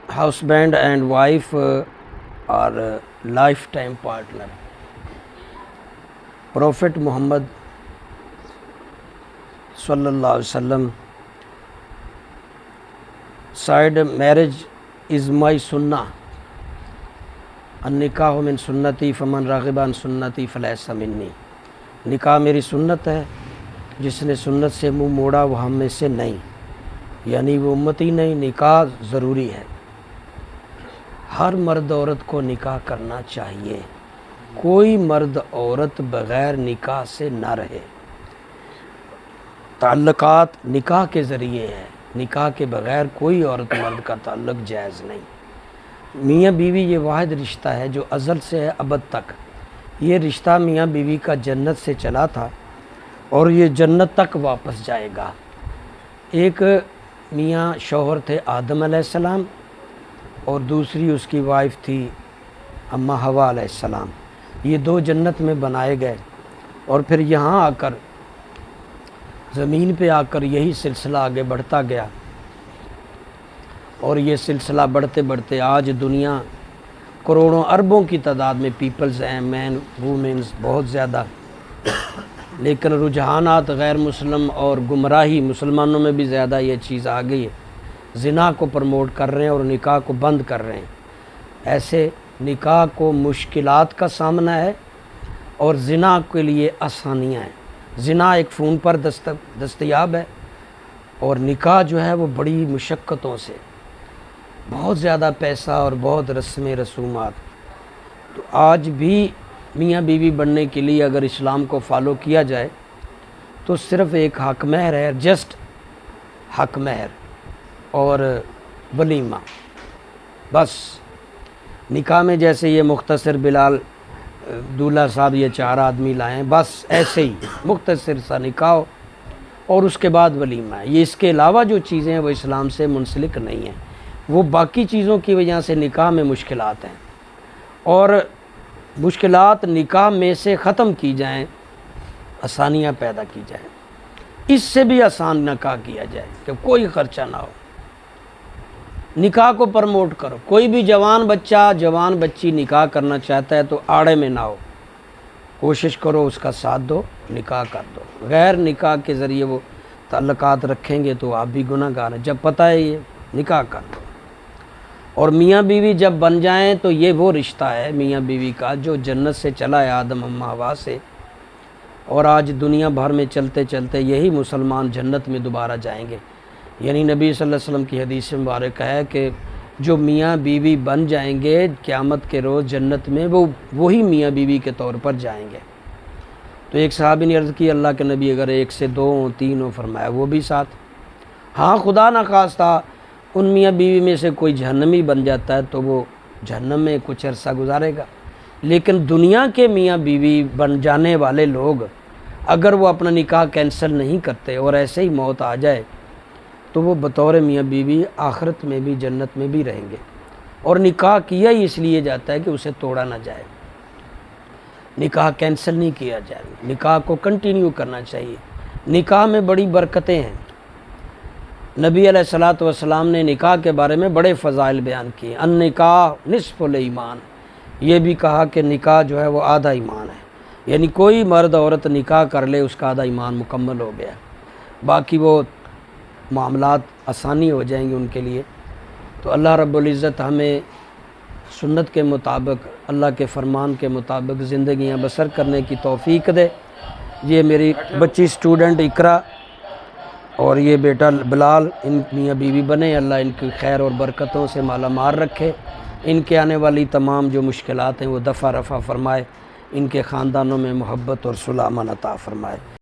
husband and wife are lifetime partner. Prophet Muhammad sallallahu alaihi wasallam said, marriage is my sunnah. النکاح من سنتی فمن راغب عن سنتی فلیس منی. نکاح میری سنت ہے، جس نے سنت سے منہ موڑا وہ ہم میں سے نہیں، یعنی وہ امتی نہیں. نکاح ضروری ہے، ہر مرد عورت کو نکاح کرنا چاہیے. کوئی مرد عورت بغیر نکاح سے نہ رہے. تعلقات نکاح کے ذریعے ہیں، نکاح کے بغیر کوئی عورت مرد کا تعلق جائز نہیں. میاں بیوی یہ واحد رشتہ ہے جو ازل سے ہے ابد تک. یہ رشتہ میاں بیوی کا جنت سے چلا تھا اور یہ جنت تک واپس جائے گا. ایک میاں شوہر تھے آدم علیہ السلام اور دوسری اس کی وائف تھی اماں حوا علیہ السلام. یہ دو جنت میں بنائے گئے اور پھر یہاں آ کر زمین پہ آ کر یہی سلسلہ آگے بڑھتا گیا اور یہ سلسلہ بڑھتے بڑھتے آج دنیا کروڑوں اربوں کی تعداد میں پیپلز ہیں، مین وومنز بہت زیادہ، لیکن رجحانات غیر مسلم اور گمراہی مسلمانوں میں بھی زیادہ یہ چیز آ گئی ہے. زنا کو پروموٹ کر رہے ہیں اور نکاح کو بند کر رہے ہیں. ایسے نکاح کو مشکلات کا سامنا ہے اور زنا کے لیے آسانیاں ہیں. زنا ایک فون پر دستیاب ہے اور نکاح جو ہے وہ بڑی مشقتوں سے، بہت زیادہ پیسہ اور بہت رسومات. تو آج بھی میاں بیوی بننے کے لیے اگر اسلام کو فالو کیا جائے تو صرف ایک حق مہر ہے، جسٹ حق مہر اور ولیمہ. بس نکاح میں جیسے یہ مختصر بلال دولہا صاحب یہ 4 آدمی لائے ہیں، بس ایسے ہی مختصر سا نکاح اور اس کے بعد ولیمہ ہے. یہ اس کے علاوہ جو چیزیں ہیں وہ اسلام سے منسلک نہیں ہیں. وہ باقی چیزوں کی وجہ سے نکاح میں مشکلات ہیں اور مشکلات نکاح میں سے ختم کی جائیں، آسانیاں پیدا کی جائیں. اس سے بھی آسان نکاح کیا جائے کہ کوئی خرچہ نہ ہو. نکاح کو پروموٹ کرو. کوئی بھی جوان بچہ جوان بچی نکاح کرنا چاہتا ہے تو آڑے میں نہ ہو، کوشش کرو اس کا ساتھ دو، نکاح کر دو. غیر نکاح کے ذریعے وہ تعلقات رکھیں گے تو آپ بھی گناہ گار ہیں. جب پتہ ہے یہ نکاح کر دو. اور میاں بیوی جب بن جائیں تو یہ وہ رشتہ ہے میاں بیوی کا جو جنت سے چلا ہے آدم اماں حوا سے، اور آج دنیا بھر میں چلتے چلتے یہی مسلمان جنت میں دوبارہ جائیں گے. یعنی نبی صلی اللہ علیہ وسلم کی حدیث مبارک ہے کہ جو میاں بیوی بن جائیں گے قیامت کے روز جنت میں وہ وہی میاں بیوی کے طور پر جائیں گے. تو ایک صحابی نے عرض کی اللہ کے نبی اگر 1 سے 2 ہوں 3 ہوں، فرمایا وہ بھی ساتھ. ہاں خدا نخواستہ ان میاں بیوی میں سے کوئی جہنمی بن جاتا ہے تو وہ جہنم میں کچھ عرصہ گزارے گا، لیکن دنیا کے میاں بیوی بن جانے والے لوگ اگر وہ اپنا نکاح کینسل نہیں کرتے اور ایسے ہی موت آ جائے تو وہ بطور میاں بیوی آخرت میں بھی جنت میں بھی رہیں گے. اور نکاح کیا ہی اس لیے جاتا ہے کہ اسے توڑا نہ جائے، نکاح کینسل نہیں کیا جائے، نکاح کو کنٹینیو کرنا چاہیے. نکاح میں بڑی برکتیں ہیں. نبی علیہ الصلوۃ والسلام نے نکاح کے بارے میں بڑے فضائل بیان کیے. النکاح نصف الایمان، یہ بھی کہا کہ نکاح جو ہے وہ آدھا ایمان ہے. یعنی کوئی مرد عورت نکاح کر لے اس کا آدھا ایمان مکمل ہو گیا، باقی وہ معاملات آسانی ہو جائیں گے ان کے لیے. تو اللہ رب العزت ہمیں سنت کے مطابق اللہ کے فرمان کے مطابق زندگیاں بسر کرنے کی توفیق دے. یہ میری بچی اسٹوڈنٹ اقرا اور یہ بیٹا بلال ان میاں بیوی بنے. اللہ ان کی خیر اور برکتوں سے مالا مال رکھے. ان کے آنے والی تمام جو مشکلات ہیں وہ دفع رفع فرمائے. ان کے خاندانوں میں محبت اور صلح امن عطا فرمائے.